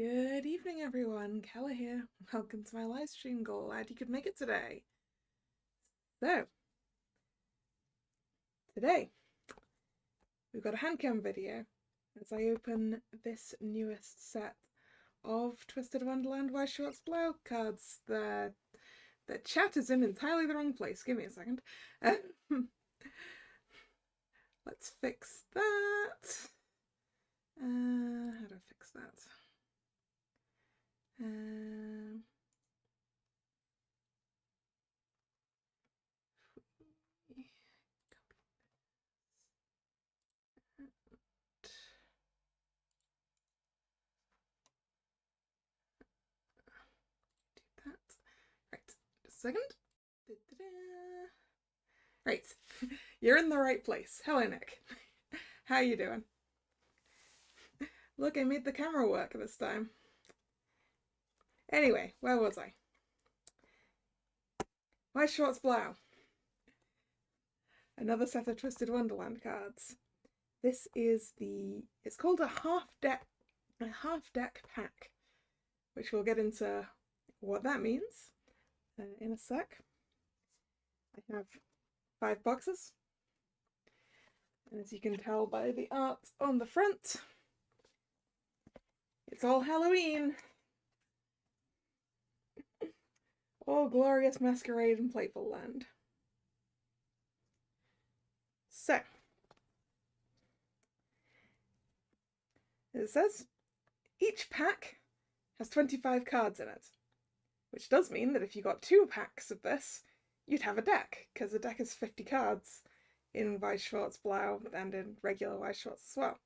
Good evening, everyone. Kalla here. Welcome to my live stream. Glad you could make it today. So, today we've got a handcam video as I open this newest set of Twisted Wonderland Weiss, Schwarz, Blau cards. The chat is in entirely the wrong place. Give me a second. Let's fix that. How do I fix that? That. Right, just a second. Right, you're in the right place. Hello, Nick. How you doing? Look, I made the camera work this time. Anyway, where was I? Weiss, Schwarz, Blau. Another set of Twisted Wonderland cards. This is it's called a half deck pack, which we'll get into what that means in a sec. I have 5 boxes, and as you can tell by the art on the front, it's all Halloween. All glorious masquerade and playful land. So, as it says, each pack has 25 cards in it, which does mean that if you got 2 packs of this, you'd have a deck, because a deck is 50 cards in Weiss, Schwarz, Blau, and in regular Weiss, Schwarz as well.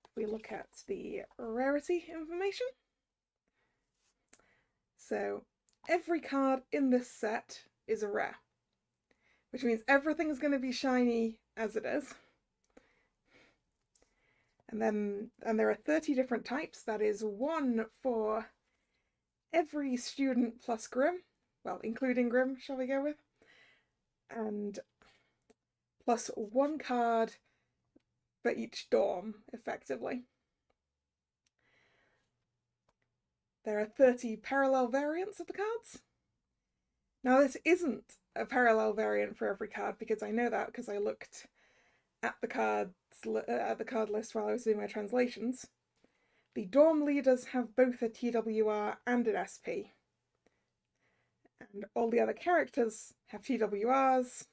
If we look at the rarity information, so every card in this set is a rare, which means everything's going to be shiny as it is. And there are 30 different types. That is 1 for every student plus Grim, well, including Grim, shall we go with? And plus 1 card for each dorm, effectively. There are 30 parallel variants of the cards. Now, this isn't a parallel variant for every card, because I know that because I looked at the card list while I was doing my translations. The dorm leaders have both a TWR and an SP. And all the other characters have TWRs,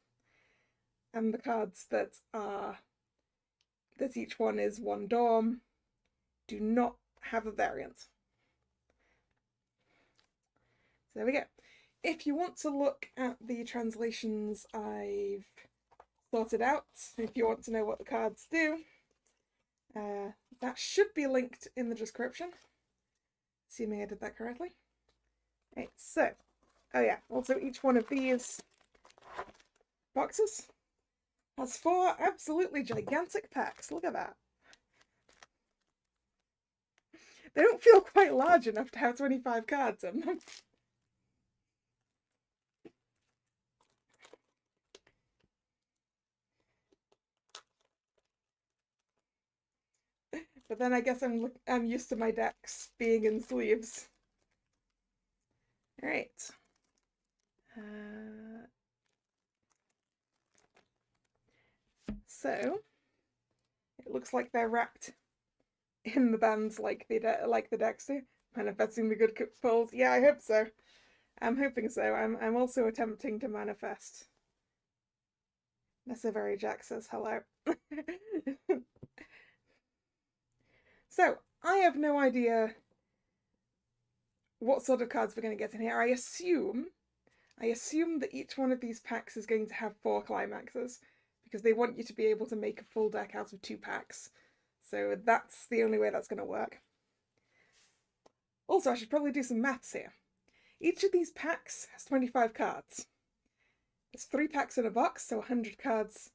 and the cards that each one is 1 dorm do not have a variant. So there we go. If you want to look at the translations I've sorted out, if you want to know what the cards do, that should be linked in the description, assuming I did that correctly. Right, so, oh yeah, also each one of these boxes has 4 absolutely gigantic packs. Look at that. They don't feel quite large enough to have 25 cards in them. But then I guess I'm used to my decks being in sleeves. All right. So it looks like they're wrapped in the bands like the decks do. Manifesting the good pulls. Yeah, I hope so. I'm hoping so. I'm also attempting to manifest. Necessary Jack says hello. So, I have no idea what sort of cards we're going to get in here. I assume that each one of these packs is going to have 4 climaxes, because they want you to be able to make a full deck out of 2 packs. So that's the only way that's going to work. Also, I should probably do some maths here. Each of these packs has 25 cards. There's 3 packs in a box, so 100 cards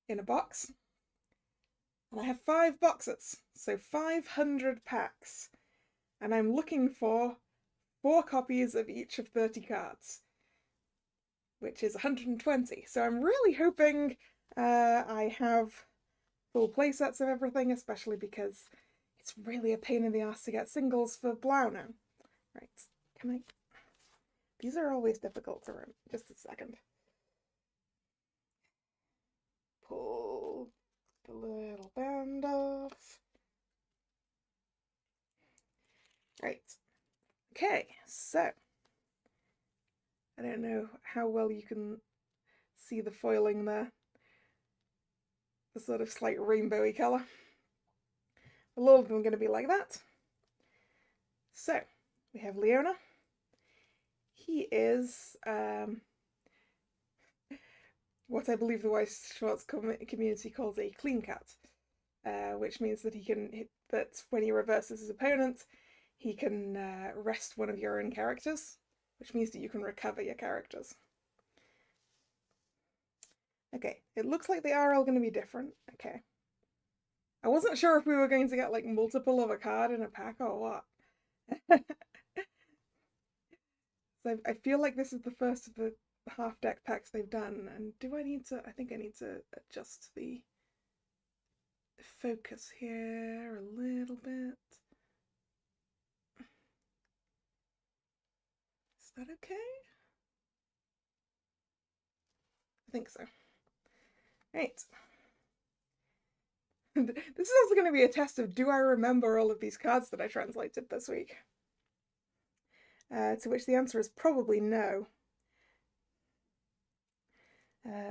in a box. And I have 5 boxes, so 500 packs. And I'm looking for 4 copies of each of 30 cards, which is 120. So I'm really hoping I have full playsets of everything, especially because It's really a pain in the ass to get singles for Blau now. Right, can I... These are always difficult to run. Just a second. Pull the little band off. Right. Okay, so I don't know how well you can see the foiling there. The sort of slight rainbowy colour. A lot of them are going to be like that. So, we have Leona. He is what I believe the Weiss Schwarz community calls a clean cat, which means that that when he reverses his opponent, he can rest one of your own characters, which means that you can recover your characters. Okay, it looks like they are all going to be different. Okay. I wasn't sure if we were going to get like multiple of a card in a pack or what. So I feel like this is the first of the half deck packs they've done, and do I need to... I think I need to adjust the focus here a little bit. Is that okay? I think so. Right. This is also going to be a test of, do I remember all of these cards that I translated this week? To which the answer is probably no.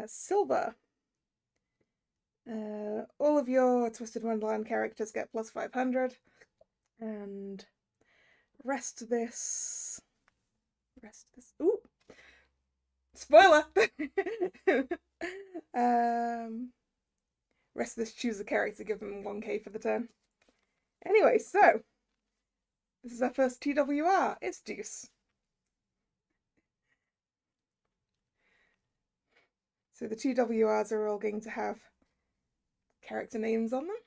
Silver. All of your Twisted Wonderland characters get plus 500. And rest this. Ooh! Spoiler! Rest of this, choose a character, give them 1k for the turn. Anyway, so this is our first TWR. It's Deuce. So the TWRs are all going to have character names on them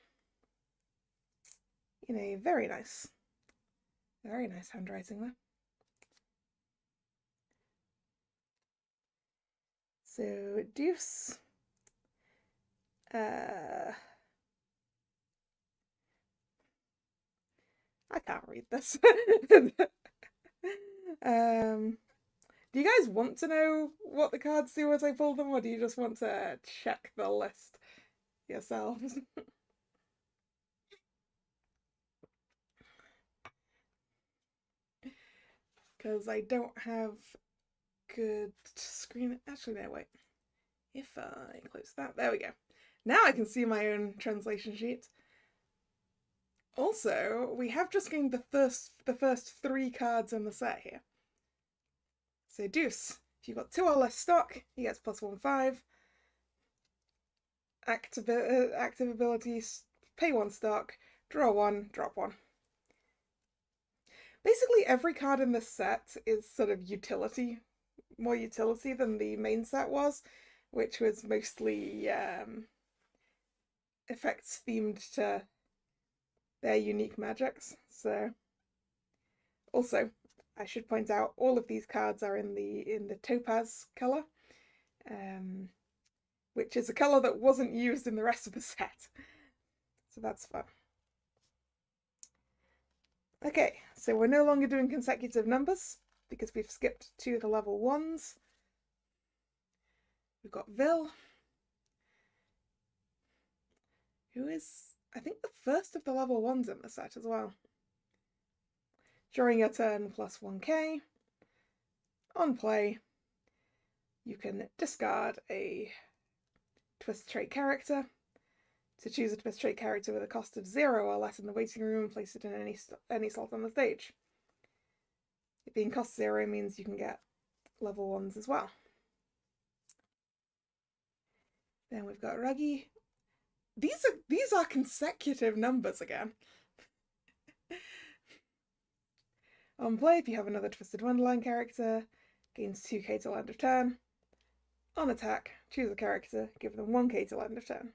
in a very nice handwriting there. So Deuce. I can't read this. Do you guys want to know what the cards do as I pull them, or do you just want to check the list yourselves? Because I don't have good screen... Actually, no, wait. If I close that, there we go. Now I can see my own translation sheet. Also, we have just gained the first 3 cards in the set here. So Deuce, if you've got 2 or less stock, he gets plus 1/5. Active abilities, pay 1 stock, draw 1, drop 1. Basically, every card in this set is sort of utility, more utility than the main set was, which was mostly effects themed to their unique magics. So, also, I should point out all of these cards are in the topaz color, which is a color that wasn't used in the rest of the set. So that's fun. Okay, so we're no longer doing consecutive numbers because we've skipped 2 of the level 1s. We've got Vil, who is, I think, the first of the level 1s in the set as well. During your turn, plus 1k. On play, you can discard a twist trait character to choose a twist trait character with a cost of 0 or less in the waiting room and place it in any slot on the stage. It being cost 0 means you can get level 1s as well. Then we've got Ruggy. These are consecutive numbers again. On play, if you have another Twisted Wonderland character, gains 2k till end of turn. On attack, choose a character, give them 1k till end of turn.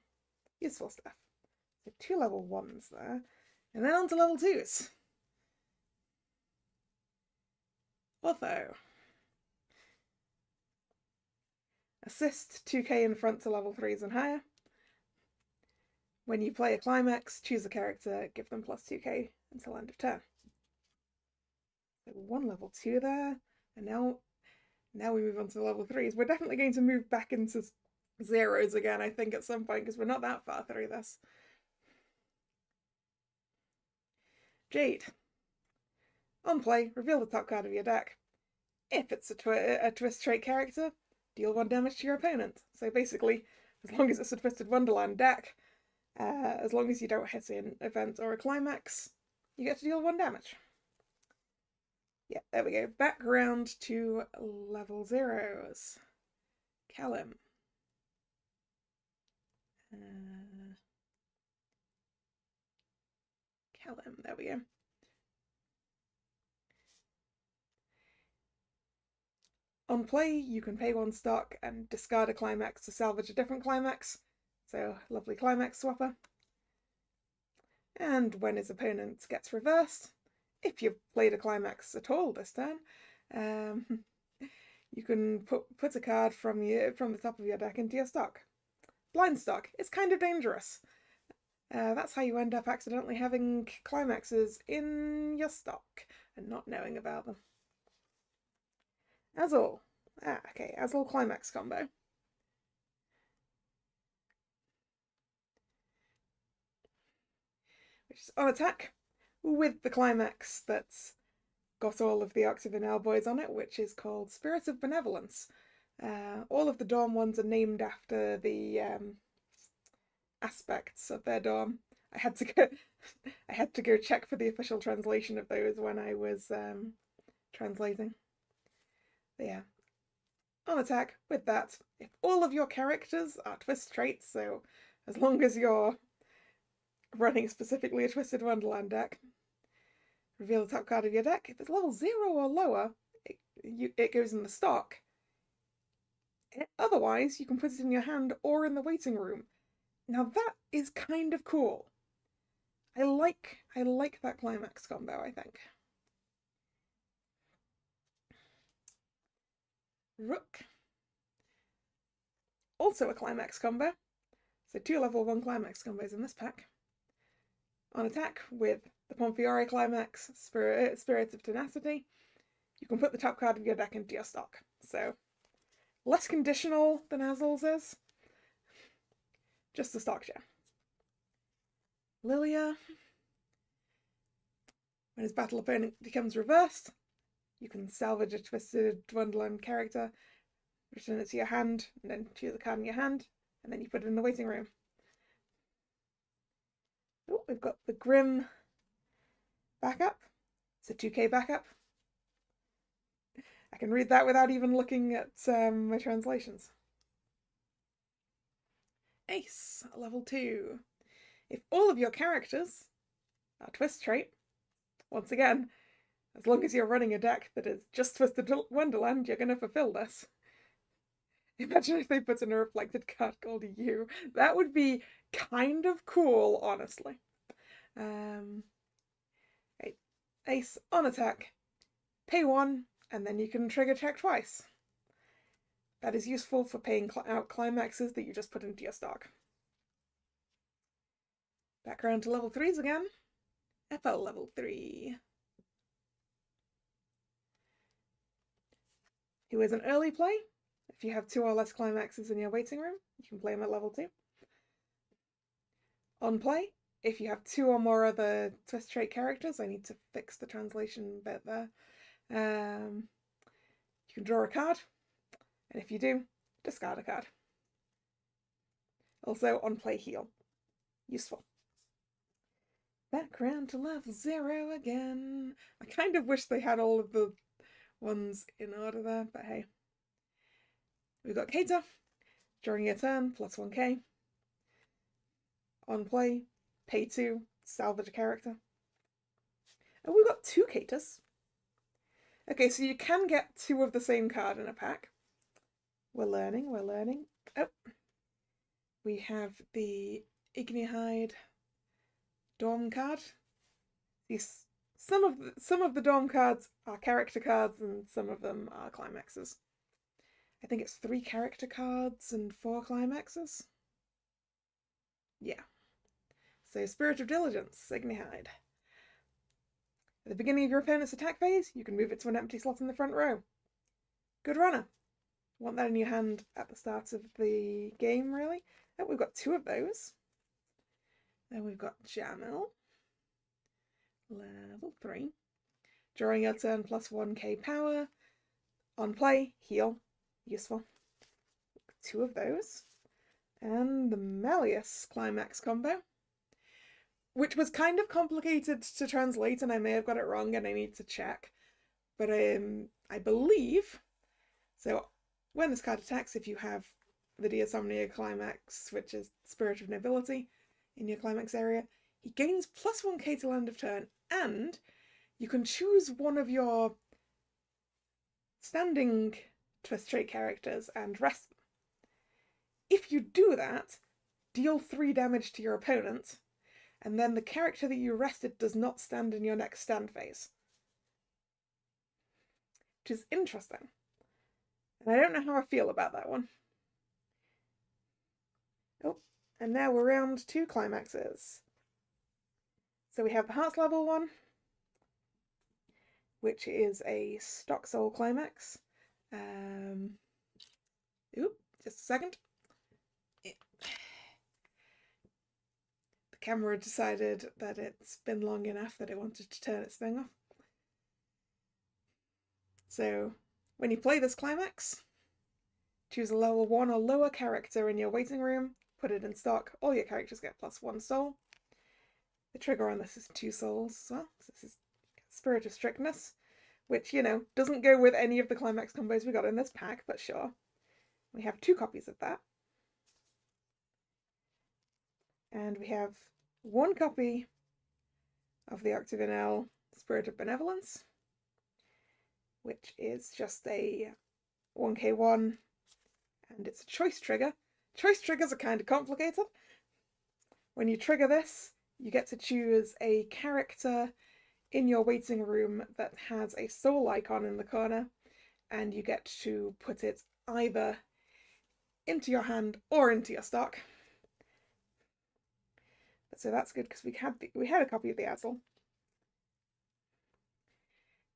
Useful stuff. So 2 level 1s there. And then on to level 2s. Otho. Assist 2k in front to level 3s and higher. When you play a climax, choose a character, give them plus 2k until end of turn. So 1 level 2 there, and now we move on to level 3s. We're definitely going to move back into zeros again, I think, at some point, because we're not that far through this. Jade. On play, reveal the top card of your deck. If it's a twist trait character, deal 1 damage to your opponent. So basically, as long as it's a Twisted Wonderland deck, as long as you don't hit an event or a climax, you get to deal 1 damage. Yeah, there we go. Back around to level 0s. Callum. Callum, there we go. On play, you can pay 1 stock and discard a climax to salvage a different climax. So, lovely climax swapper. And when his opponent gets reversed, if you've played a climax at all this turn, you can put a card from the top of your deck into your stock. Blind stock. It's kind of dangerous. That's how you end up accidentally having climaxes in your stock and not knowing about them. Azul. Okay, Azul climax combo. Which is on attack with the climax that's got all of the Octavinelle boys on it, which is called Spirit of Benevolence. All of the dorm ones are named after the aspects of their dorm. I had to go check for the official translation of those when I was translating. But yeah, on attack with that. If all of your characters are twist traits, so as long as you're running specifically a Twisted Wonderland deck, reveal the top card of your deck. If it's level 0 or lower, it goes in the stock. Otherwise, you can put it in your hand or in the waiting room. Now that is kind of cool. I like that climax combo, I think. Rook. Also a climax combo. So 2 level 1 climax combos in this pack. On attack with the Pomfiore climax, Spirit of Tenacity, you can put the top card of your deck into your stock. So less conditional than Azul's is. Just the stock share. Lilia. When his battle opponent becomes reversed, you can salvage a Twisted Wonderland character, return it to your hand, and then choose a card in your hand, and then you put it in the waiting room. Oh, we've got the Grim backup. It's a 2k backup. I can read that without even looking at my translations. Ace, level 2. If all of your characters are twist trait, once again, as long as you're running a deck that is just Twisted Wonderland, you're going to fulfill this. Imagine if they put in a reflected card called You. That would be kind of cool, honestly. Right. Ace on attack. Pay 1, and then you can trigger check twice. That is useful for paying out climaxes that you just put into your stock. Back around to level 3s again. FL level 3. Who is an early play? If you have 2 or less climaxes in your waiting room, you can play them at level 2. On play, if you have 2 or more other twist trait characters, I need to fix the translation bit there. You can draw a card, and if you do, discard a card. Also, on play heal. Useful. Back round to level 0 again. I kind of wish they had all of the ones in order there, but hey. We've got Keita. During your turn, plus 1k. On play, pay 2, salvage a character. Oh, we've got 2 Keitas. Okay, so you can get 2 of the same card in a pack. We're learning. Oh. We have the Ignihide Dorm card. Some of the Dorm cards are character cards and some of them are climaxes. I think it's 3 character cards and 4 climaxes. Yeah. So Spirit of Diligence, Signihide. At the beginning of your opponent's attack phase, you can move it to an empty slot in the front row. Good runner. Want that in your hand at the start of the game, really? Oh, we've got 2 of those. Then we've got Jamil. Level 3. During your turn, +1k power. On play, heal. Useful. 2 of those. And the Malleus Climax combo, which was kind of complicated to translate, and I may have got it wrong and I need to check. But I believe, so when this card attacks, if you have the Deosomnia Climax, which is Spirit of Nobility, in your Climax area, he gains +1k till end of turn, and you can choose one of your standing twist trait characters and rest them. If you do that, deal 3 damage to your opponent, and then the character that you rested does not stand in your next stand phase. Which is interesting. And I don't know how I feel about that one. Oh, and now we're round 2 climaxes. So we have the Hearts level 1, which is a stock soul climax. Just a second. The camera decided that it's been long enough that it wanted to turn its thing off. So when you play this climax, choose a level 1 or lower character in your waiting room, put it in stock. All your characters get +1 soul. The trigger on this is 2 souls as well. So this is Spirit of Strictness, which, you know, doesn't go with any of the climax combos we got in this pack, but sure. We have 2 copies of that. And we have 1 copy of the Octagonal Spirit of Benevolence, which is just a 1k1, and it's a choice trigger. Choice triggers are kind of complicated. When you trigger this, you get to choose a character in your waiting room that has a soul icon in the corner, and you get to put it either into your hand or into your stock. So that's good because we had a copy of the Azel.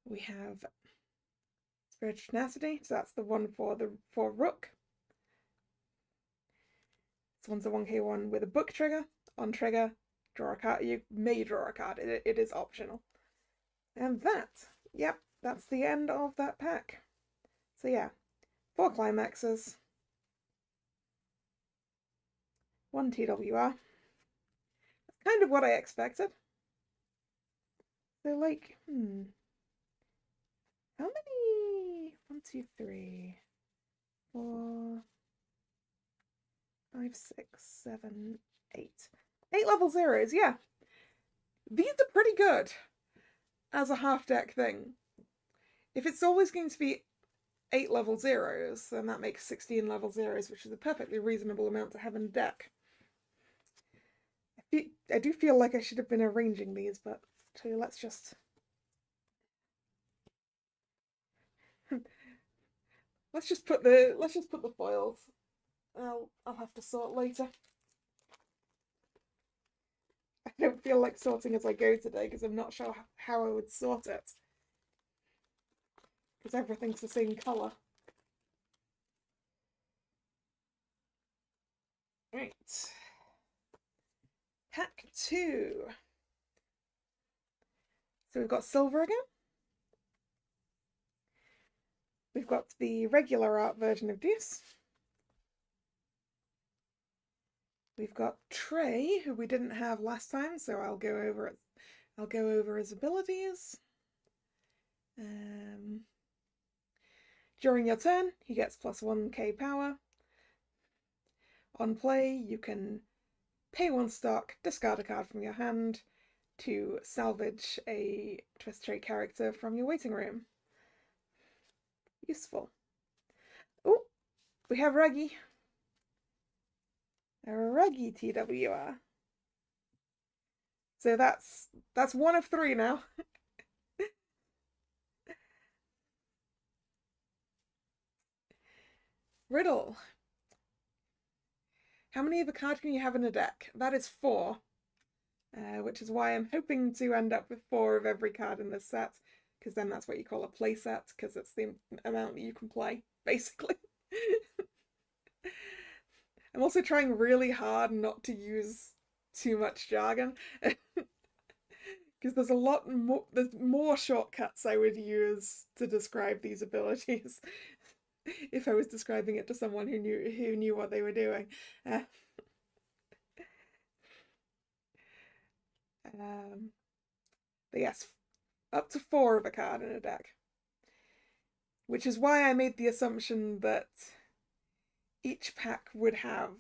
We have Spirit of Tenacity, so that's the one for Rook. This one's a 1k1 with a book trigger. On trigger, draw a card. You may draw a card. It is optional. And that's the end of that pack. So yeah, 4 climaxes, 1 TWR. That's kind of what I expected. So like, how many? 1, 2, 3, 4, 5, 6, 7, 8. 8 level 0s, yeah. These are pretty good as a half deck thing. If it's always going to be 8 level 0s, then that makes 16 level 0s, which is a perfectly reasonable amount to have in deck. I do feel like I should have been arranging these, but so let's just let's just put the foils. I'll have to sort later. I don't feel like sorting as I go today because I'm not sure how I would sort it. Because everything's the same colour. Right. Pack 2. So we've got silver again. We've got the regular art version of Deuce. We've got Trey, who we didn't have last time, so I'll go over his abilities. During your turn, he gets +1k power. On play, you can pay 1 stock, discard a card from your hand to salvage a twist trait character from your waiting room. Useful. Oh, we have Reggie. A Reggie TWR. So that's 1 of 3 now. Riddle. How many of a card can you have in a deck? That is 4. which is why I'm hoping to end up with 4 of every card in this set, because then that's what you call a play set, because it's the amount that you can play, basically. I'm also trying really hard not to use too much jargon, because there's a lot more, there's more shortcuts I would use to describe these abilities if I was describing it to someone who knew what they were doing. But yes, up to 4 of a card in a deck, which is why I made the assumption that each pack would have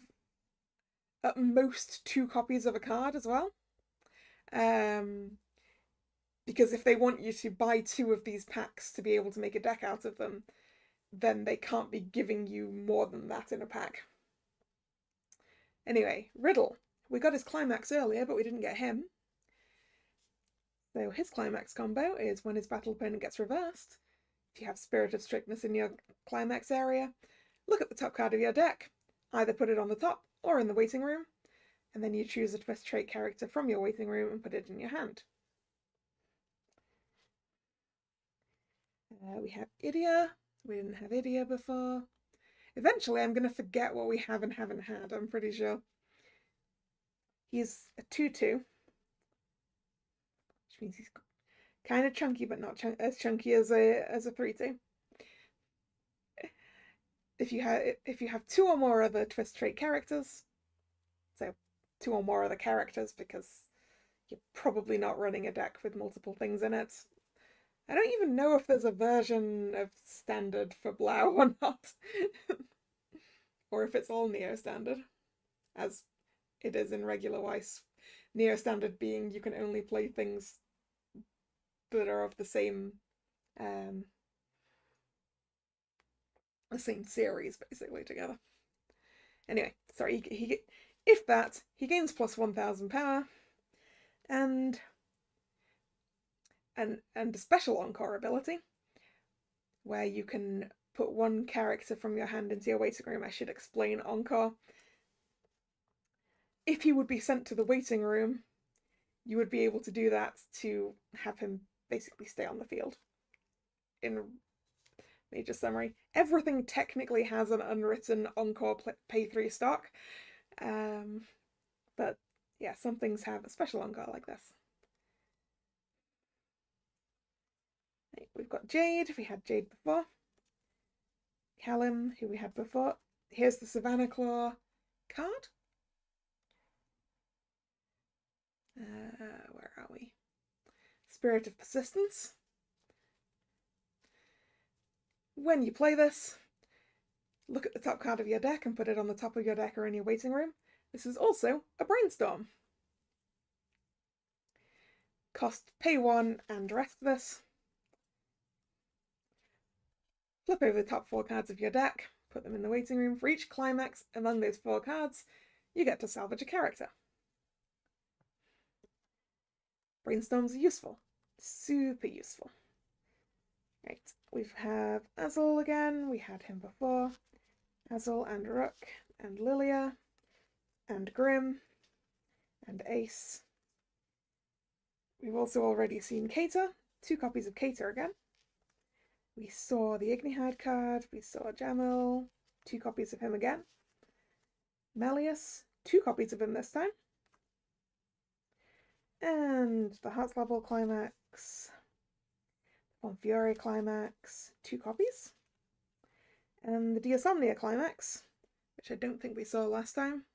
at most 2 copies of a card as well. Because if they want you to buy 2 of these packs to be able to make a deck out of them, then they can't be giving you more than that in a pack. Anyway, Riddle. We got his climax earlier, but we didn't get him. So his climax combo is when his battle opponent gets reversed. If you have Spirit of Strictness in your climax area, look at the top card of your deck. Either put it on the top or in the waiting room, and then you choose a twist trait character from your waiting room and put it in your hand. We have Idia. We didn't have Idia before. Eventually I'm going to forget what we have and haven't had, I'm pretty sure. He's a 2/2, which means he's kind of chunky, but not as chunky as a 3/2. If you have 2 or more other twist trait characters, so 2 or more other characters, because you're probably not running a deck with multiple things in it. I don't even know if there's a version of standard for Blau or not. Or if it's all Neo standard, as it is in regular Weiss. Neo standard being you can only play things that are of the same series, basically, together. Anyway, sorry, if that, he gains plus 1,000 power, and a special Encore ability, where you can put 1 character from your hand into your waiting room. I should explain Encore. If he would be sent to the waiting room, you would be able to do that to have him basically stay on the field. In major summary, everything technically has an unwritten Encore pay 3 stock, but yeah, some things have a special Encore like this. We've got Jade. We had Jade before. Callum, who we had before. Here's the Savannah Claw card. Where are we? Spirit of Persistence. When you play this, look at the top card of your deck and put it on the top of your deck or in your waiting room. This is also a Brainstorm. Cost pay 1 and rest this. Flip over the top 4 cards of your deck, put them in the waiting room. For each climax among those 4 cards, you get to salvage a character. Brainstorms are useful. Super useful. Right, we have Azul again. We had him before. Azul and Rook and Lilia and Grim and Ace. We've also already seen Kater. 2 copies of Kater again. We saw the Ignihide card. We saw Jamil. 2 copies of him again. Melius. 2 copies of him this time. And the Hearts Level Climax. Von Fiore Climax. 2 copies. And the Diasomnia Climax, which I don't think we saw last time.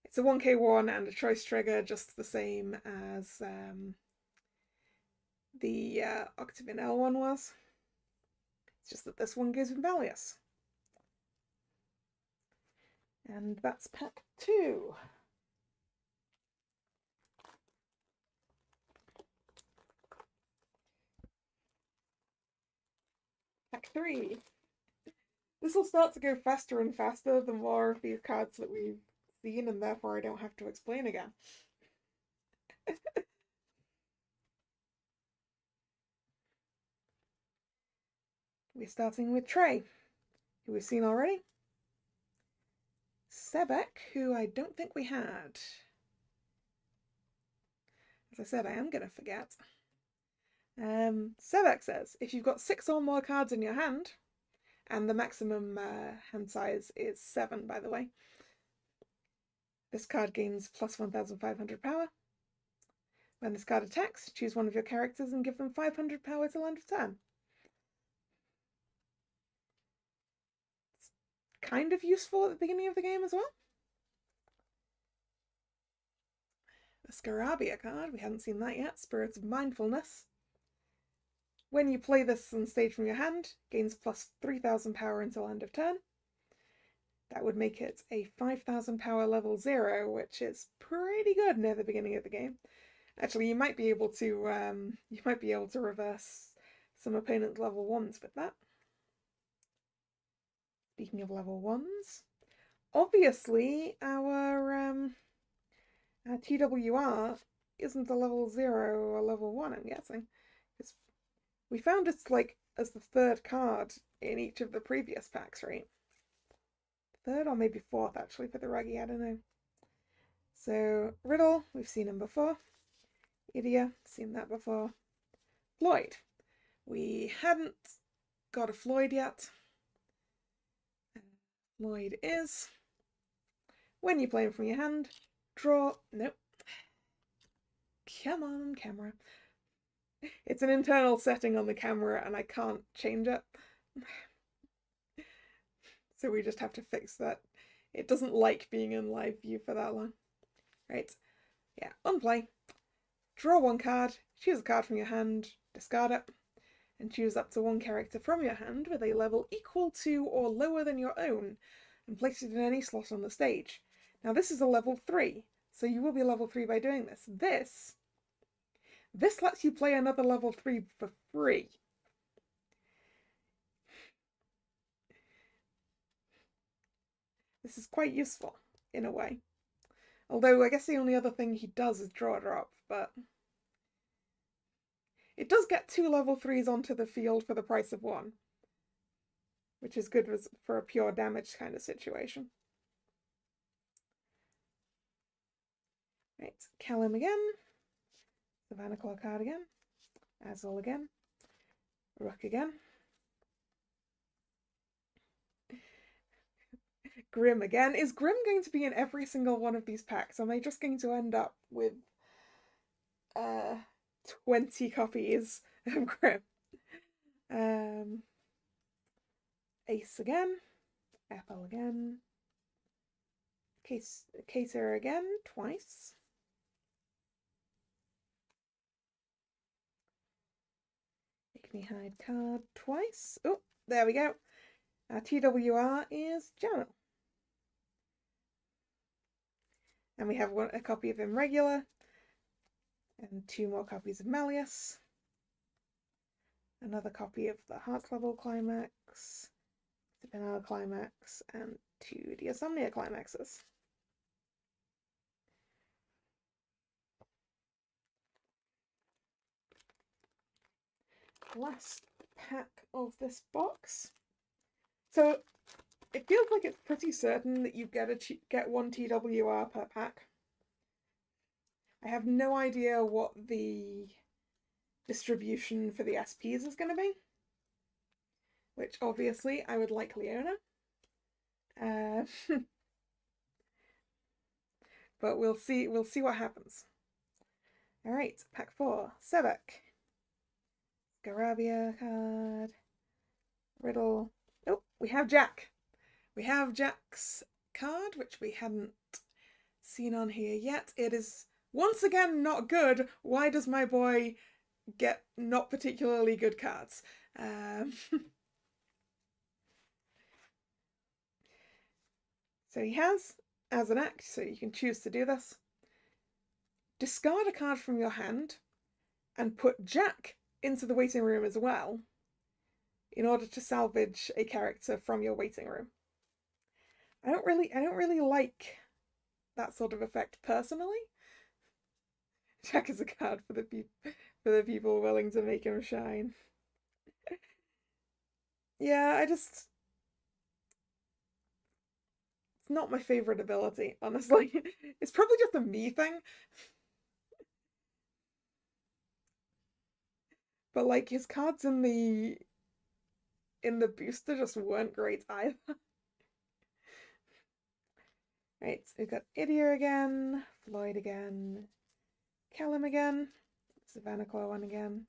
It's a 1k1 and a choice trigger, just the same as the Octavian L one was. It's just that this one gives him Valius. And that's pack 2. Pack 3. This will start to go faster and faster the more of these cards that we've seen, and therefore I don't have to explain again. We're starting with Trey, who we've seen already. Sebek, who I don't think we had. As I said, I am going to forget. Sevek says, if you've got 6 or more cards in your hand, and the maximum hand size is 7, by the way, this card gains plus 1,500 power. When this card attacks, choose one of your characters and give them 500 power till end of turn. It's kind of useful at the beginning of the game as well. The Scarabia card, we haven't seen that yet, Spirits of Mindfulness. When you play this on stage from your hand, gains plus 3,000 power until end of turn. That would make it a 5,000 power level 0, which is pretty good near the beginning of the game. Actually, you might be able to reverse some opponent's level 1s with that. Speaking of level 1s, obviously our TWR isn't a level 0 or a level 1, I'm guessing. We found it's like as the 3rd card in each of the previous packs, right? 3rd or maybe 4th, actually, for the Ruggy, I don't know. So, Riddle, we've seen him before. Idia, seen that before. Floyd. We hadn't got a Floyd yet. Floyd is, when you play him from your hand, draw... Nope. Come on, camera. It's an internal setting on the camera and I can't change it. So we just have to fix that. It doesn't like being in live view for that long. Right. Yeah, unplay. Draw 1 card, choose a card from your hand, discard it, and choose up to 1 character from your hand with a level equal to or lower than your own, and place it in any slot on the stage. Now this is a level 3, so you will be level 3 by doing this. This lets you play another level 3 for free. This is quite useful, in a way. Although, I guess the only other thing he does is draw a drop, but... It does get 2 level 3s onto the field for the price of 1. Which is good for a pure damage kind of situation. Right, Callum again. Savannah Claw card again. Azul again. Rook again. Grim again. Is Grim going to be in every single one of these packs? Am I just going to end up with 20 copies of Grim? Ace again. Apple again. Cater again, twice. Hide card twice. Oh, there we go. Our TWR is Jamil. And we have a copy of him regular. And 2 more copies of Malleus. Another copy of the Hearts level climax. The Vanilla climax. And 2 Insomnia climaxes. Last pack of this box. So it feels like it's pretty certain that you get 1 TWR per pack. I have no idea what the distribution for the SPs is going to be, which obviously I would like Leona. But we'll see what happens. All right, pack 4, Sevek. Garabia card. Riddle. Oh, we have Jack. We have Jack's card, which we hadn't seen on here yet. It is once again not good. Why does my boy get not particularly good cards? So he has, as an act, so you can choose to do this, discard a card from your hand and put Jack into the waiting room as well in order to salvage a character from your waiting room. I don't really like that sort of effect personally. Jack is a card for the people willing to make him shine. Yeah, it's not my favorite ability, honestly. It's probably just a me thing. But like his cards in the booster just weren't great either. Right, so we've got Idia again, Floyd again, Callum again, Savannah Claw one again,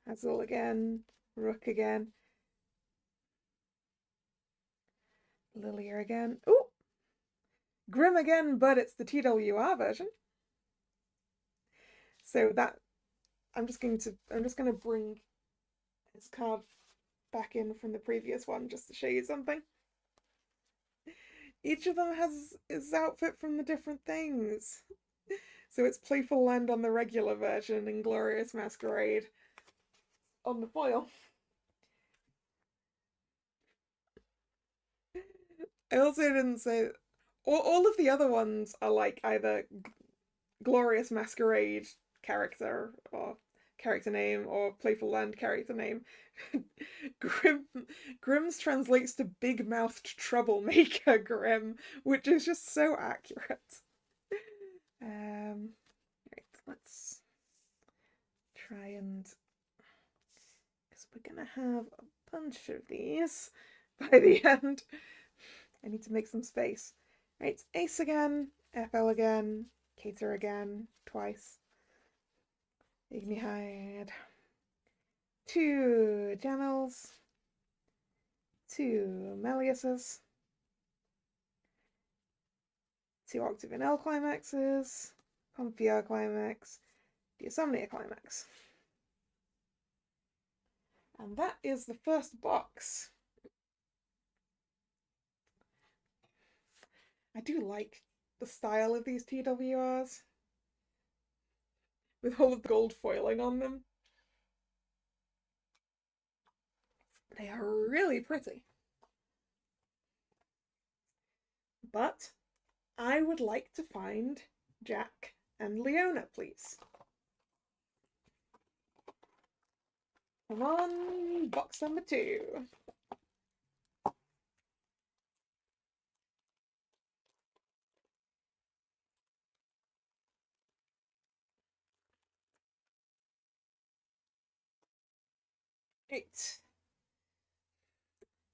Azul again, Rook again, Lilia again. Ooh! Grim again, but it's the TWR version. So that I'm just gonna bring his card back in from the previous one just to show you something. Each of them has his outfit from the different things. So it's Playful Land on the regular version and Glorious Masquerade on the foil. I also didn't say all of the other ones are like either Glorious Masquerade character or character name or Playful Land character name. Grimm's translates to big mouthed troublemaker Grimm, which is just so accurate. Right, let's try and because we're gonna have a bunch of these by the end. I need to make some space. Right, Ace again, FL again, Cater again, twice. Ignihide. 2 Jamils. 2 Meliuses. 2 Octavin L Climaxes. Pompier Climax. Deosomnia Climax. And that is the first box. I do like the style of these TWRs. With all of the gold foiling on them. They are really pretty. But I would like to find Jack and Leona, please. Come on, box number 2. Right.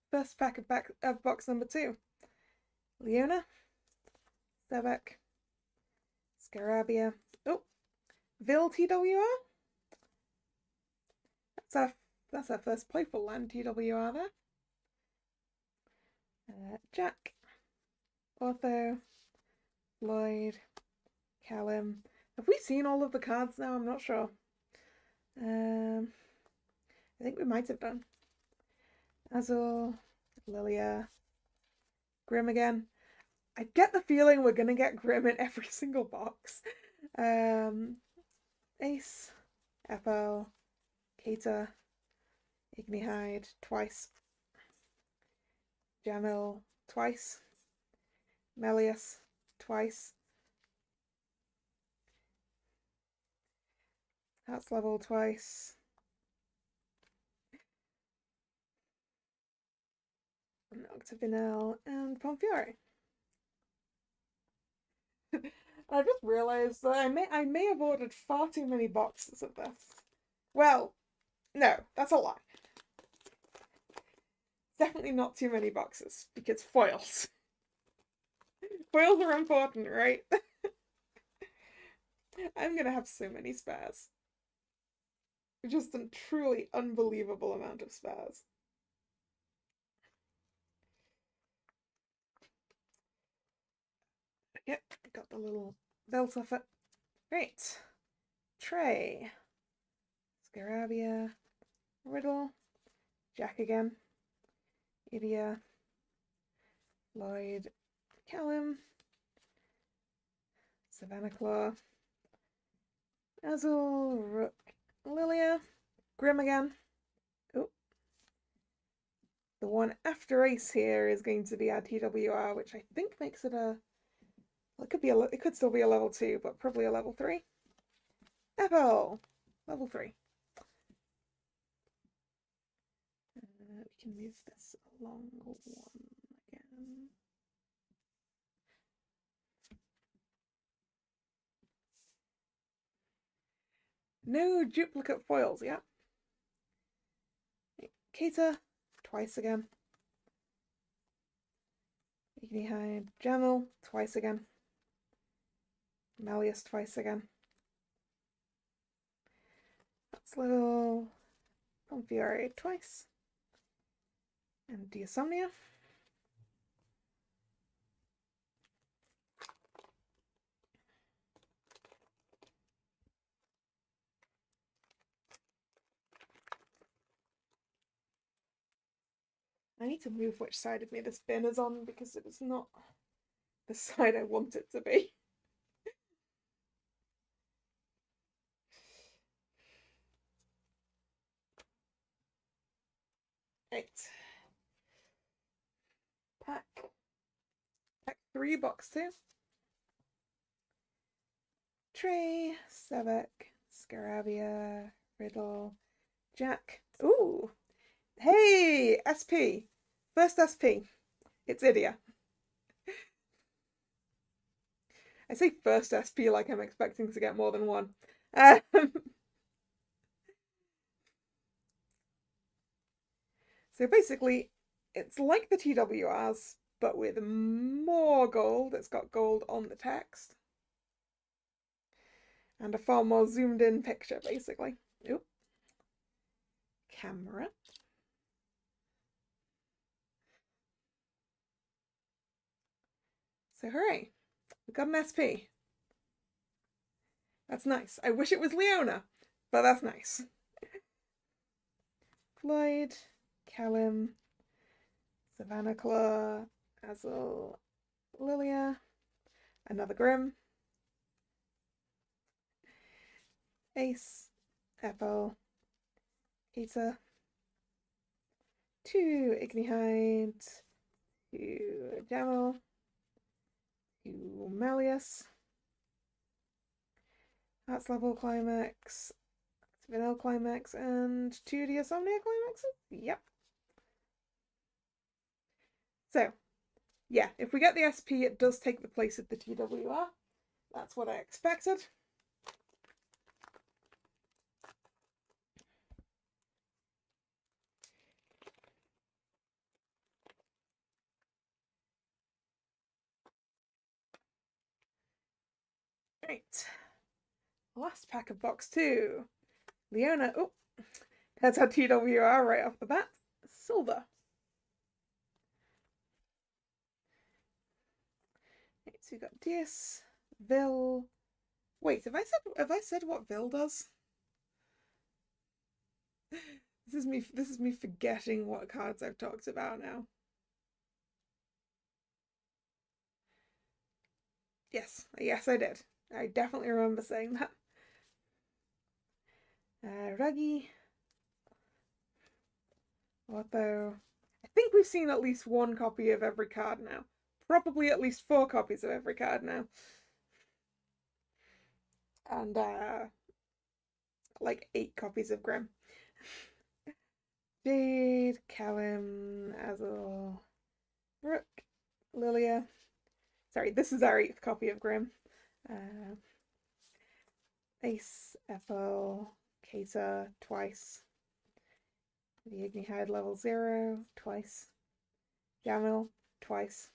First pack of box number 2. Leona, Sebek, Scarabia. Oh, Vil TWR. That's our first Playful Land TWR there. Jack, Ortho, Lloyd, Callum. Have we seen all of the cards now? I'm not sure. I think we might have done. Azul, Lilia, Grim again. I get the feeling we're gonna get Grim in every single box. Ace, FL, Keita, Ignihide twice, Jamil twice, Melius twice, Hearts Level twice, Octavinel, and Pomfiore. I just realised that I may have ordered far too many boxes of this. Well, no, that's a lie. Definitely not too many boxes, because foils. Foils are important, right? I'm gonna have so many spares. Just a truly unbelievable amount of spares. Yep, got the little belt off it. Right. Trey. Scarabia. Riddle. Jack again. Idia. Lloyd. Callum. Savannah Claw. Azul. Rook. Lilia. Grim again. Oh. The one after Ace here is going to be our TWR, which I think makes it a... Well, it could still be a level 2, but probably a level 3. FL. Level 3. We can move this along one again. No duplicate foils, yeah. Keita, twice again. Ignihide, Jamil, twice again. Malleus, twice again. That's little Pomfiore, twice. And Diasomnia. I need to move which side of me this bin is on because it is not the side I want it to be. Right. Pack 3, box 2. Trey, Sevek, Scarabia, Riddle, Jack. Ooh! Hey! SP! First SP. It's Idia. I say first SP like I'm expecting to get more than one. So basically, it's like the TWRs, but with more gold. It's got gold on the text. And a far more zoomed in picture, basically. Oop. Camera. So hooray, we got an SP. That's nice. I wish it was Leona, but that's nice. Floyd, Callum, Savannah Claw, Azul, Lilia, another Grim, Ace, Apple, Keita, 2 Ignihide, 2 Jamel, 2 Malleus, Hearts Level Climax, Vanilla Climax, and 2 Diasomnia Climaxes? Yep. So, yeah, if we get the SP, it does take the place of the TWR. That's what I expected. Right. Last pack of box 2. Leona. Oh, that's our TWR right off the bat. Silver. Right, so we've got Dias, Vil. Wait, have I said what Vil does? This is me forgetting what cards I've talked about now. Yes, I did. I definitely remember saying that. Ruggy. Otho. I think we've seen at least 1 copy of every card now. Probably at least 4 copies of every card now. And like 8 copies of Grim. Jade, Callum, Azul, Rook, Lilia. Sorry, this is our 8th copy of Grim. Ace, Ethel, Keita, twice. The Ignihide level 0, twice. Jamil, twice.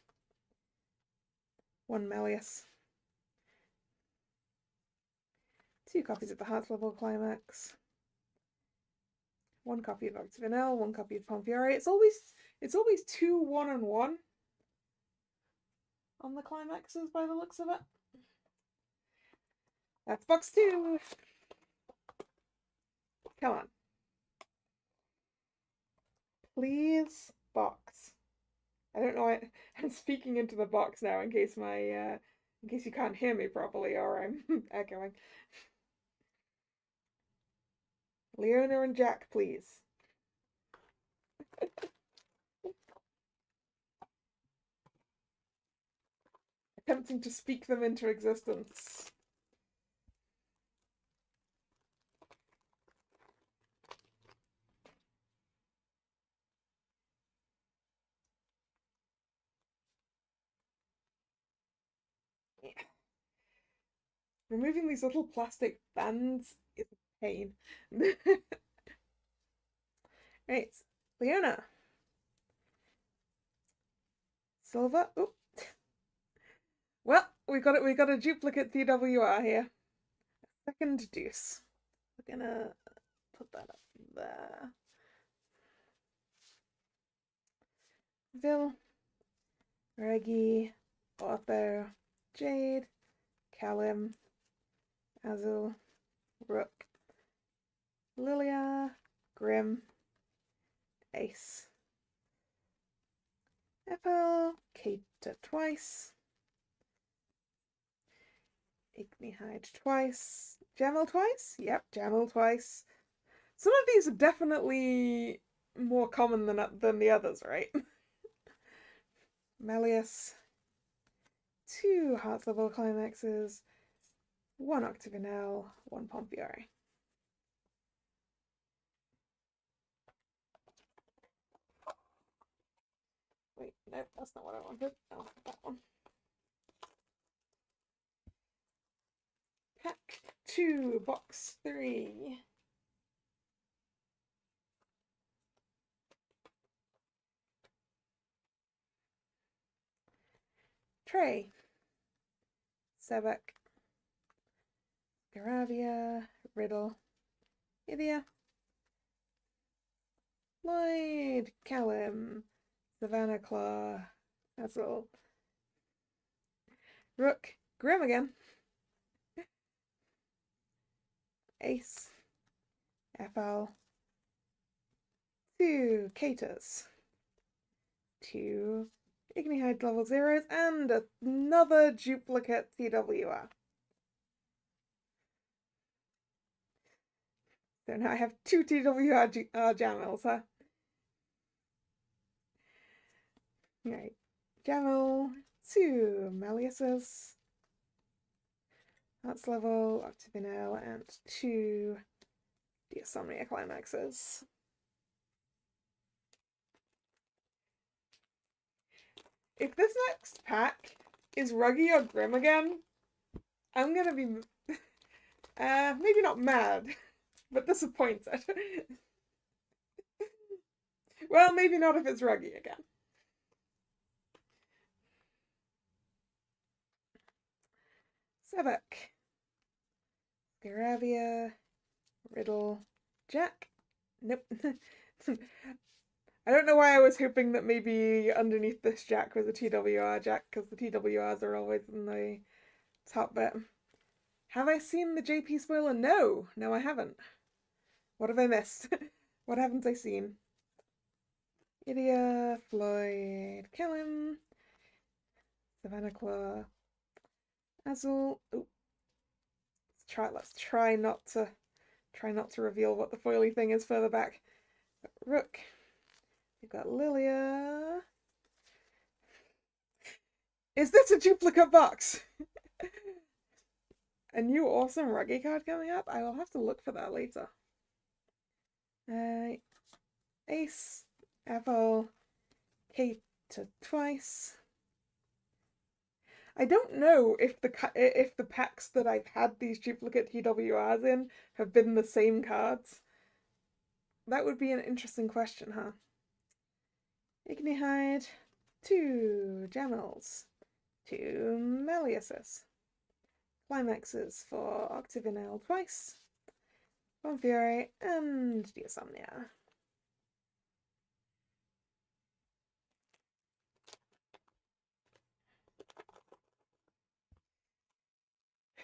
1 Malleus. 2 copies of the Hearts level Climax. 1 copy of Octavinelle, 1 copy of Pomfiore. It's always 2 1-on-1 on the climaxes by the looks of it. That's box 2. Come on. Please, box. I don't know. I'm speaking into the box now in case you can't hear me properly or I'm echoing. Leona and Jack, please. Attempting to speak them into existence. Yeah. Removing these little plastic bands is a pain. Right. Leona. Silver. Oop. Well, we got a duplicate TWR here. Second deuce. We're gonna put that up there. Vil, Reggie, Ortho, Jade, Callum, Azul, Rook, Lilia, Grim, Ace, Ethel, Kata twice, Ignihide twice, Jamel twice? Yep, Jamel twice. Some of these are definitely more common than the others, right? Melius, 2 Hearts level climaxes, 1 Octagonale, 1 Pompiore. Wait, no, that's not what I wanted. Oh, that one. Pack 2, box 3. Trey, Sebek, Garavia, Riddle, Ivia, Lloyd, Callum, Savannah Claw, Azul, Rook, Grim again, Ace, FL, 2 Katas, 2 Ignihide level 0s, and another duplicate TWR. So now I have 2 TWR Jamils, huh? Right. Jamil, 2 Meliuses, Hearts level, Octagonale, and 2 Insomnia Climaxes. If this next pack is Ruggy or Grim again, I'm gonna be maybe not mad, but disappointed. Well, maybe not if it's Ruggy again. Sebek, Garavia, Riddle, Jack. Nope. I don't know why I was hoping that maybe underneath this Jack was a TWR Jack, because the TWRs are always in the top bit. Have I seen the JP spoiler? No, I haven't. What have I missed? What haven't I seen? Idia, Floyd, Kellen, Savannah Claw, Azul. Ooh. Let's try not to reveal what the foily thing is further back. Rook. We've got Lilia. Is this a duplicate box? A new awesome Ruggy card coming up? I will have to look for that later. Ace, Apple, Kata twice. I don't know if the packs that I've had these duplicate TWRs in have been the same cards. That would be an interesting question, huh? Ignihide, 2 Jamils, 2 Meliuses, Climaxes for Octagonale twice, Bonfury, and the Insomnia.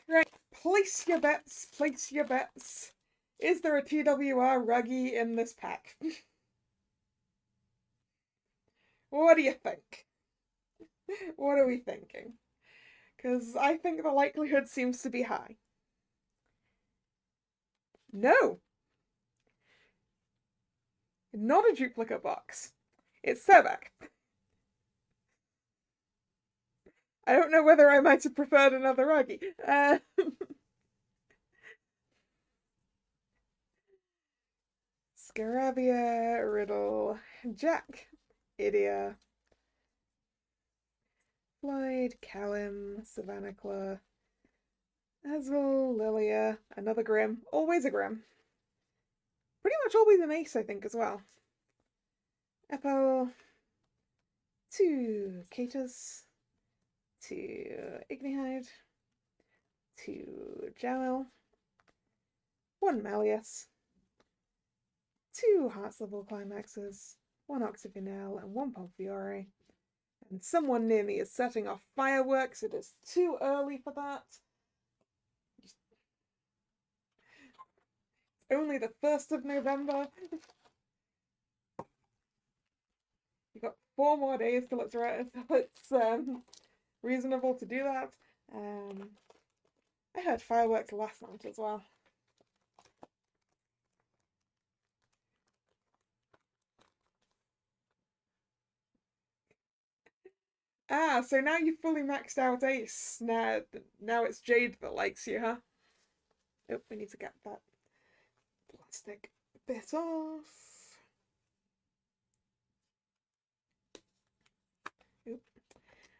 Right, place your bets, place your bets. Is there a TWR Ruggy in this pack? What do you think? What are we thinking? Because I think the likelihood seems to be high. No! Not a duplicate box. It's Sebek. I don't know whether I might have preferred another Ruggy. Scarabia, Riddle, Jack, Idia, Floyd, Callum, Savannah Claw, Azul, Lilia, another Grim, always a Grim. Pretty much always an Ace, I think, as well. Apple, 2 Katus, 2 Ignihide, 2 Jamil, 1 Malleus, 2 Hearts level Climaxes, 1 Octavinelle, and 1 Pomfiore. And someone near me is setting off fireworks. It is too early for that. It's only the 1st of November. You've got 4 more days till it's reasonable to do that. I heard fireworks last night as well. Ah, so now you've fully maxed out Ace. Now it's Jade that likes you, huh? Oh, we need to get that plastic bit off. Oop.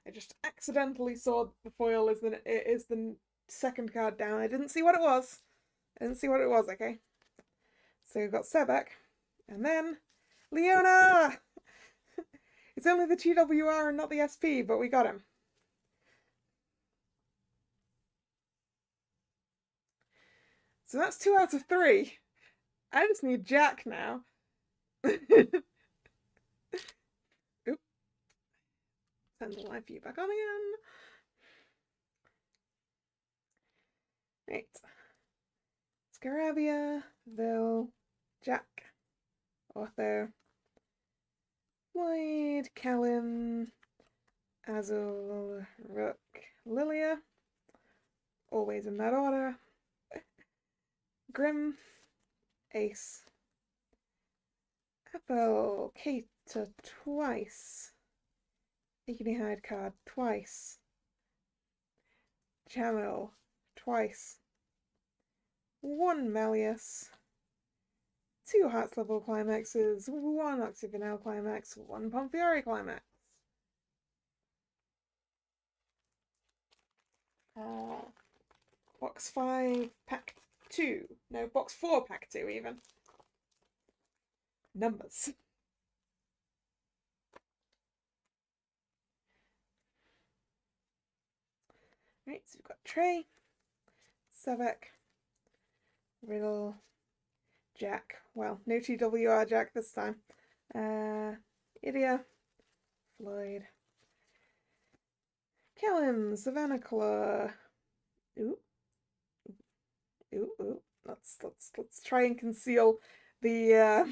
I just accidentally saw the foil is the second card down. I didn't see what it was. Okay. So we've got Sebek, and then Leona! It's only the TWR and not the SP, but we got him. So that's 2 out of 3. I just need Jack now. Oop. Send the live view back on again. Right. Scarabia, Vil, Jack, Ortho, Lloyd, Callum, Azul, Rook, Lilia, always in that order, Grim, Ace, Apple, Keita twice, Ignihide card twice, Jamil twice, 1 Malleus, 2 Hearts level Climaxes, 1 Octavinelle Climax, 1 Pomfiore Climax. Box 5, pack 2. No, box 4, pack 2 even. Numbers. Right, so we've got Trey, Sebek, Riddle, Jack. Well, no TWR Jack this time. Idia, Floyd, Callum, Savannah Claw. Ooh. Let's try and conceal the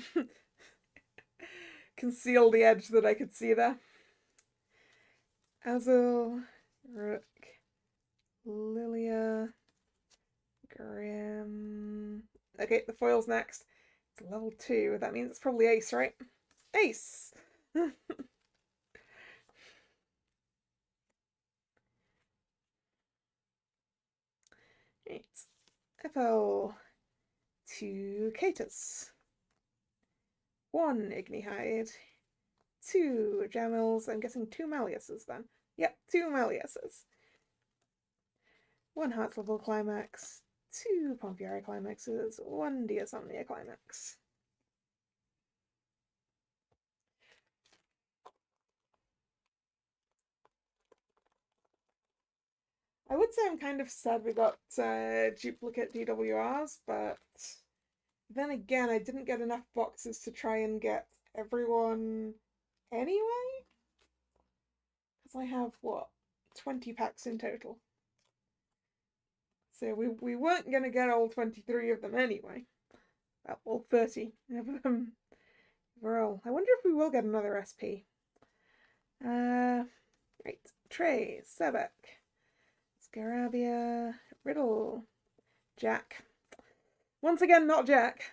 conceal the edge that I could see there. Azul, Rook, Lilia, Grim. Okay, the foil's next. It's level 2. That means it's probably Ace, right? Ace! Right. FL. 2 Katus. 1 Ignihide. 2 Jamils. I'm guessing 2 Malleus's then. Yep, 2 Malleus's. 1 Hearts level Climax. 2 Pomfiore Climaxes. 1 Diasomnia Climax. I would say I'm kind of sad we got duplicate DWRs, but then again, I didn't get enough boxes to try and get everyone anyway? Because I have, what, 20 packs in total. So we weren't going to get all 23 of them anyway. Well, all 30 of them. Overall. I wonder if we will get another SP. Right. Trey, Sebek, Scarabia, Riddle, Jack. Once again, not Jack.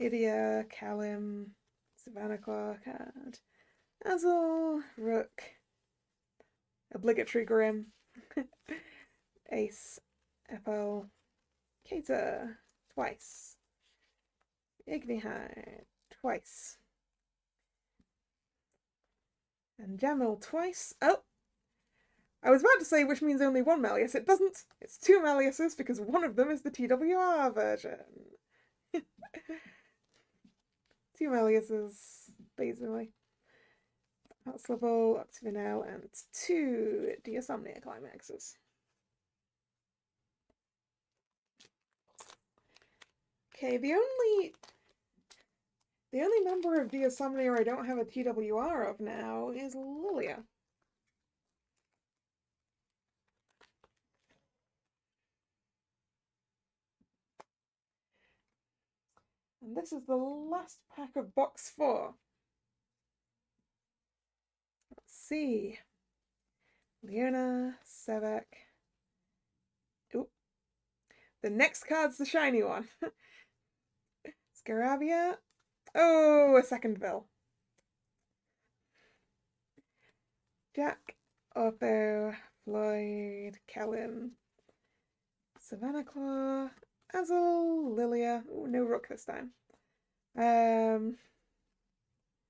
Idia, Callum, Savannah Claw card, Azul, Rook, obligatory Grim, Ace, Apple, Keita, twice, Ignihide, twice, and Jamil twice. Oh! I was about to say which means only 1 Malleus. It doesn't. It's 2 Malleus's because one of them is the TWR version. 2 Meliuses, basically. Hearts level, Octavinelle, and 2 Diasomnia climaxes. Okay, the only member of Diasomnia I don't have a TWR of now is Lilia. And this is the last pack of box 4. Let's see. Leona, Sevek. Oop. The next card's the shiny one. Scarabia. Oh, a second Vil. Jack, Otho, Floyd, Kellen, Savannah Claw, Azul, Lilia. Ooh, no Rook this time.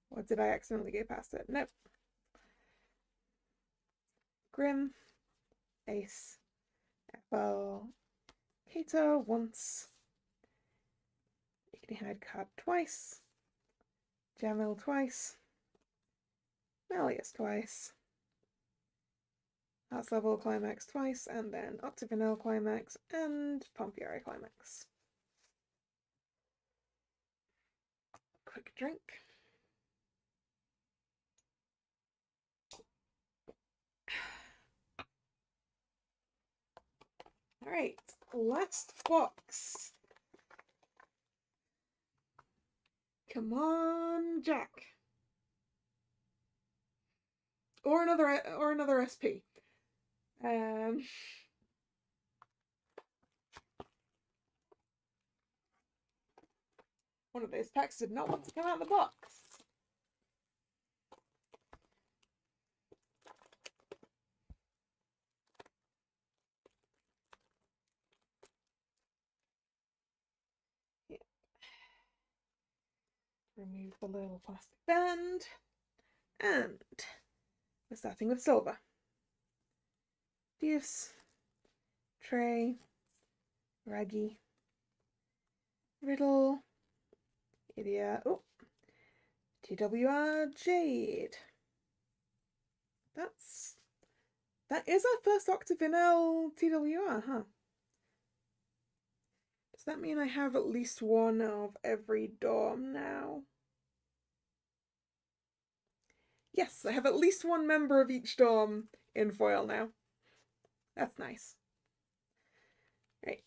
What did I accidentally go past it? Nope. Grim, Ace, Ethel, Kato once, Ignited card twice, Jamil twice, Malleus twice, Hearts level climax twice, and then Octavinelle climax and Pompieri climax. Quick drink. Alright, last box. Come on, Jack. Or another SP. One of those packs did not want to come out of the box. Yeah. Remove the little plastic band. And we're starting with silver. Deuce, Trey, Raggy, Riddle, Idia, oh, TWR, Jade. That is our first Octavinelle TWR, huh? Does that mean I have at least one of every dorm now? Yes, I have at least one member of each dorm in foil now. That's nice. Right.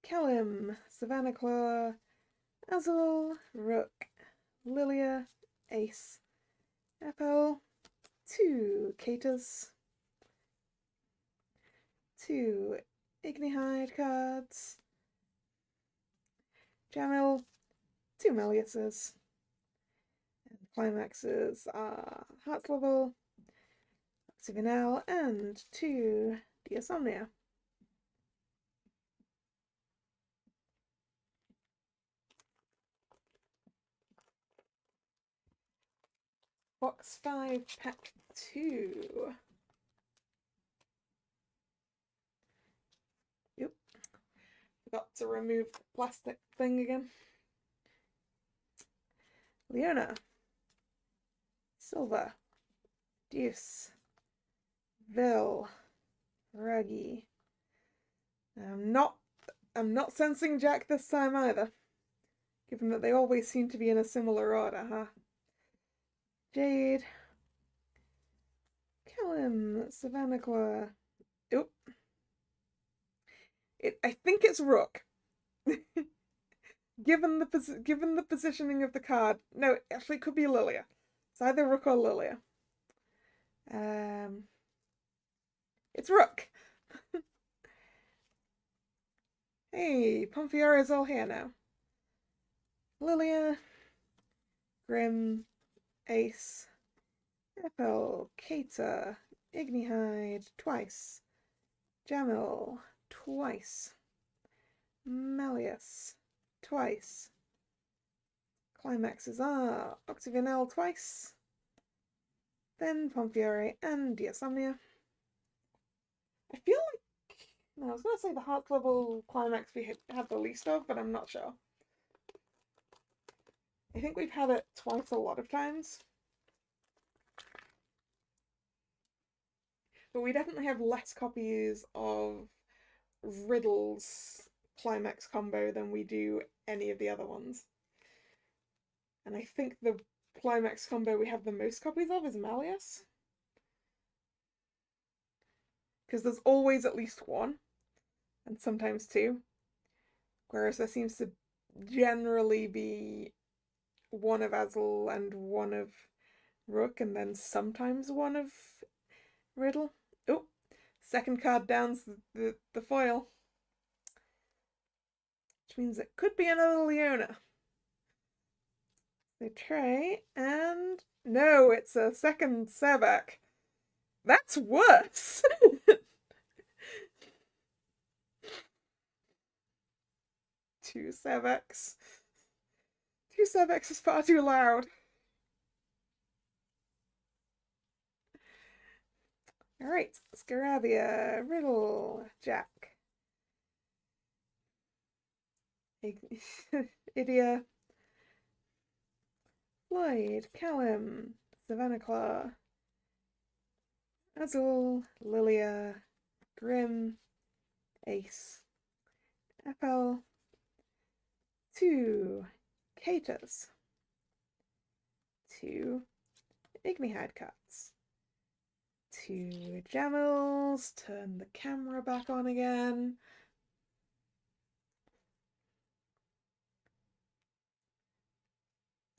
Kellum, Savannah Claw, Azul, Rook, Lilia, Ace, Ethel, 2 Katas, 2 Ignihide cards, Jamil, 2 Meliuses, and climaxes are Hearts level, Octavinelle, and 2 Diasomnia. Box 5, pack 2. Yep. Forgot to remove the plastic thing again. Leona. Silver. Deuce. Vil. Ruggy. I'm not sensing Jack this time either. Given that they always seem to be in a similar order, huh? Jade. Kellum. Savannah Claw. Oop. I think it's Rook. Given the positioning of the card. No, actually it could be Lilia. It's either Rook or Lilia. It's Rook. Hey, Pompieri's all here now. Lilia, Grim, Ace, Ethel, Kata, Ignihide twice, Jamil twice, Malleus twice, climaxes are Octavinelle twice, then Pompieri and Diasomnia. I feel like, no, I was going to say the Hearts level climax we had the least of, but I'm not sure. I think we've had it twice a lot of times. But we definitely have less copies of Riddle's climax combo than we do any of the other ones. And I think the climax combo we have the most copies of is Malleus. Because there's always at least one, and sometimes two. Whereas there seems to generally be one of Azel and one of Rook, and then sometimes one of Riddle. Oh, second card down's the foil. Which means it could be another Leona. They try, and no, it's a second Sebek. That's worse! Two Sebeks. Two Sebeks is far too loud. Alright, Scarabia, Riddle, Jack. Idia, Floyd, Callum, Savannah Claw, Azul, Lilia, Grim, Ace, Apple, two Katas, two Ignihide cards, two Jamils, turn the camera back on again.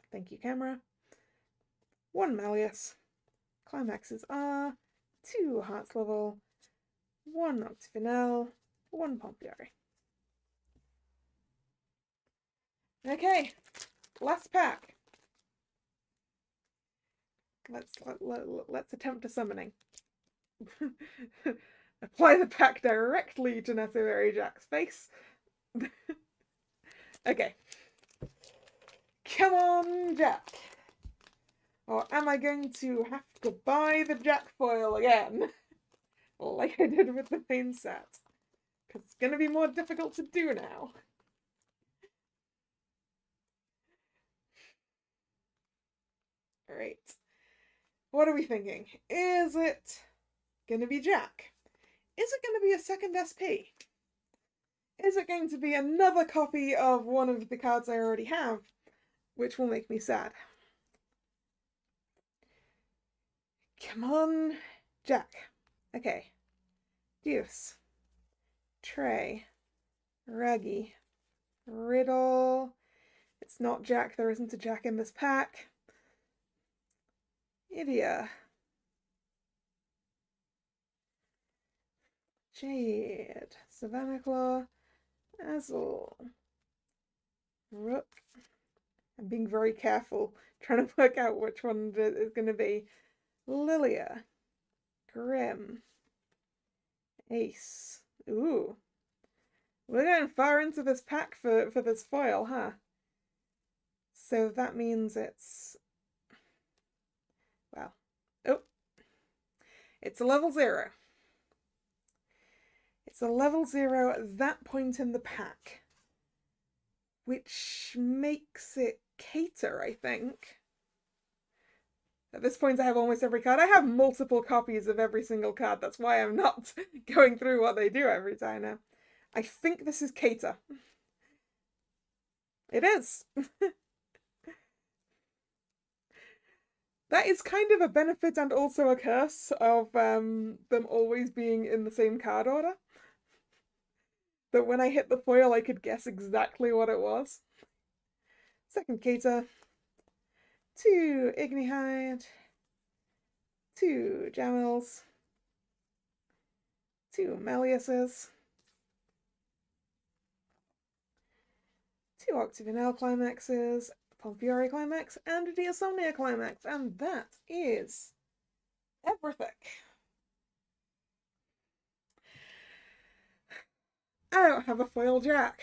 Thank you, camera. One Malleus. Climaxes are two Hearts Level, one Octavinelle, one Pompieri. Okay, last pack. Let's attempt a summoning. Apply the pack directly to Necessary Jack's face. Okay. Come on, Jack. Or am I going to have to buy the Jack foil again? Like I did with the main set. Because it's going to be more difficult to do now. Alright. What are we thinking? Is it going to be Jack? Is it going to be a second SP? Is it going to be another copy of one of the cards I already have? Which will make me sad. Come on, Jack. Okay. Deuce. Trey. Raggy. Riddle. It's not Jack. There isn't a Jack in this pack. Idia. Jade. Savannah Claw. Azel. Rook. I'm being very careful, trying to work out which one is going to be. Lilia. Grim. Ace. Ooh. We're going far into this pack for this foil, huh? So that means it's... well. Oh. It's a level 0. It's a level 0 at that point in the pack. Which makes it Cater, I think. At this point I have almost every card. I have multiple copies of every single card. That's why I'm not going through what they do every time now. I think this is Cater. It is. That is kind of a benefit and also a curse of them always being in the same card order. That when I hit the foil I could guess exactly what it was. Second Cater. Two Ignihide. Two Jamils. Two Malleus's. Two Octavinelle Climaxes. Pompieri Climax. And a Diasomnia Climax. And that is everything. I don't have a foil Jack.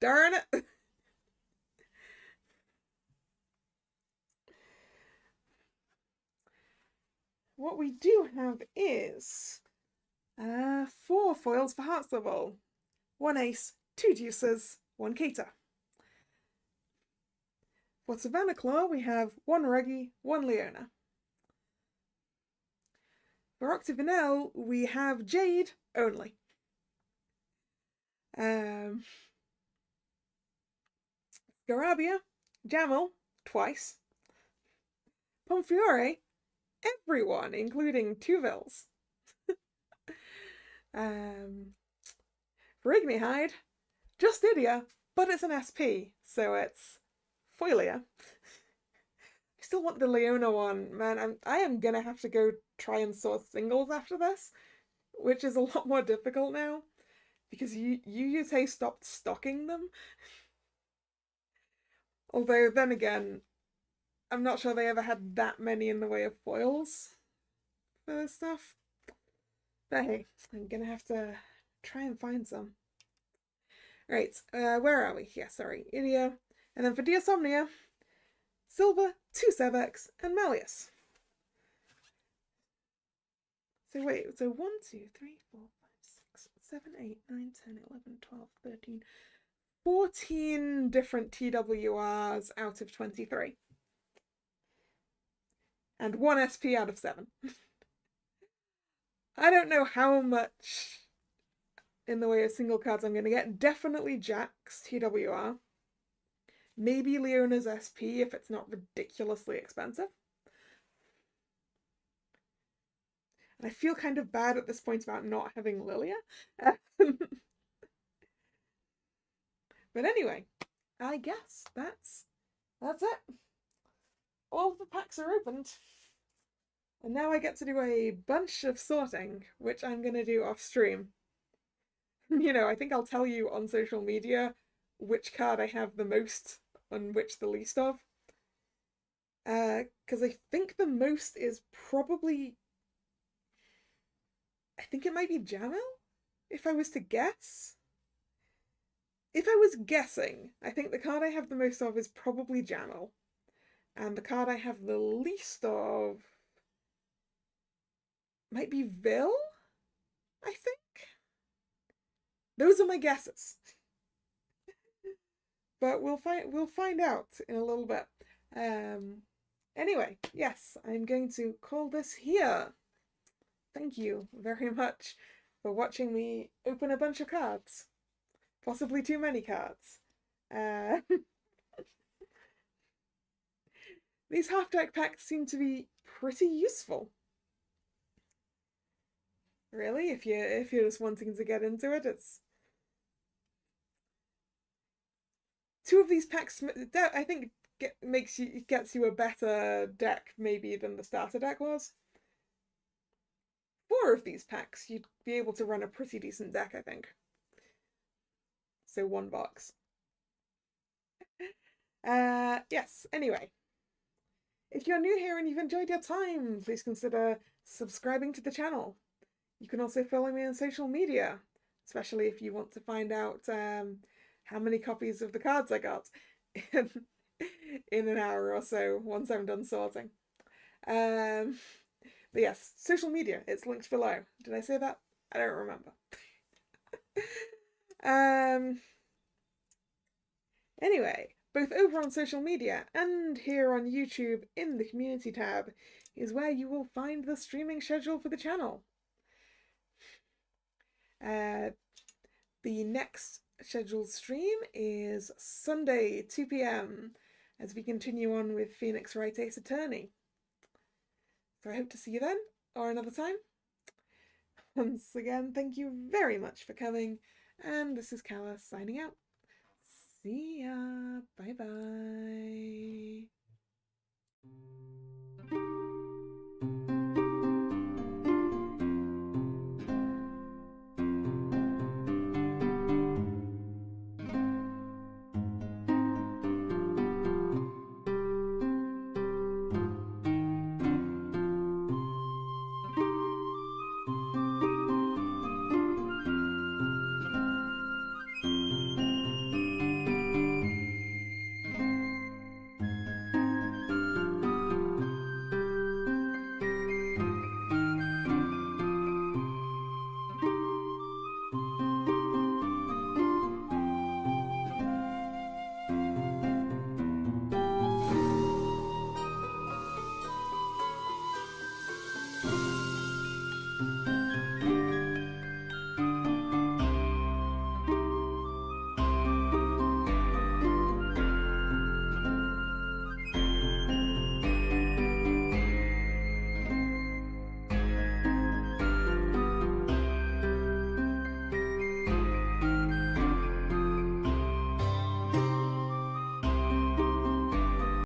Darn it. What we do have is 4 foils for Heartstable. 1 ace, 2 deuces, 1 cater. For Savannah Claw, we have 1 Reggie, 1 Leona. For Octavinelle, we have Jade only. Garabia, Jamel, twice. Pomfiore, everyone, including 2 Vills. For Ignihide, just Idia, but it's an SP, so it's Foilia. I still want the Leona one, man. I am gonna have to go try and source singles after this, which is a lot more difficult now, because UUT stopped stocking them. Although, then again, I'm not sure they ever had that many in the way of foils for this stuff. But hey, I'm gonna have to try and find some. Right, where are we? Yeah, sorry, Idia. And then for Diasomnia, Silver, 2 Sevex, and Malleus. So wait, so 1, 2, 3, 4, 5, 6, 7, 8, 9, 10, 11, 12, 13, 14 different TWRs out of 23. And 1 SP out of 7. I don't know how much in the way of single cards I'm going to get. Definitely Jack's TWR. Maybe Leona's SP if it's not ridiculously expensive. And I feel kind of bad at this point about not having Lilia. But anyway, I guess that's it. All of the packs are opened. And now I get to do a bunch of sorting, which I'm going to do off stream. You know, I think I'll tell you on social media which card I have the most and which the least of. Because I think the most is probably... I think it might be Jamel, if I was to guess. If I was guessing, I think the card I have the most of is probably Jamel. And the card I have the least of might be Vil, I think. Those are my guesses. But we'll find out in a little bit. Anyway, yes, I'm going to call this here. Thank you very much for watching me open a bunch of cards. Possibly too many cards. These half-deck packs seem to be pretty useful. Really, if you're just wanting to get into it, it's... 2 of these packs, I think, gets you a better deck maybe than the starter deck was. 4 of these packs, you'd be able to run a pretty decent deck, I think. So 1 box. Yes, anyway. If you're new here and you've enjoyed your time, please consider subscribing to the channel. You can also follow me on social media, especially if you want to find out how many copies of the cards I got in an hour or so once I'm done sorting. But yes, social media, it's linked below. Did I say that? I don't remember. Anyway, both over on social media and here on YouTube in the community tab is where you will find the streaming schedule for the channel. The next scheduled stream is Sunday, 2 p.m, as we continue on with Phoenix Wright Ace Attorney. So I hope to see you then, or another time. Once again, thank you very much for coming, and this is Kalla signing out. See ya!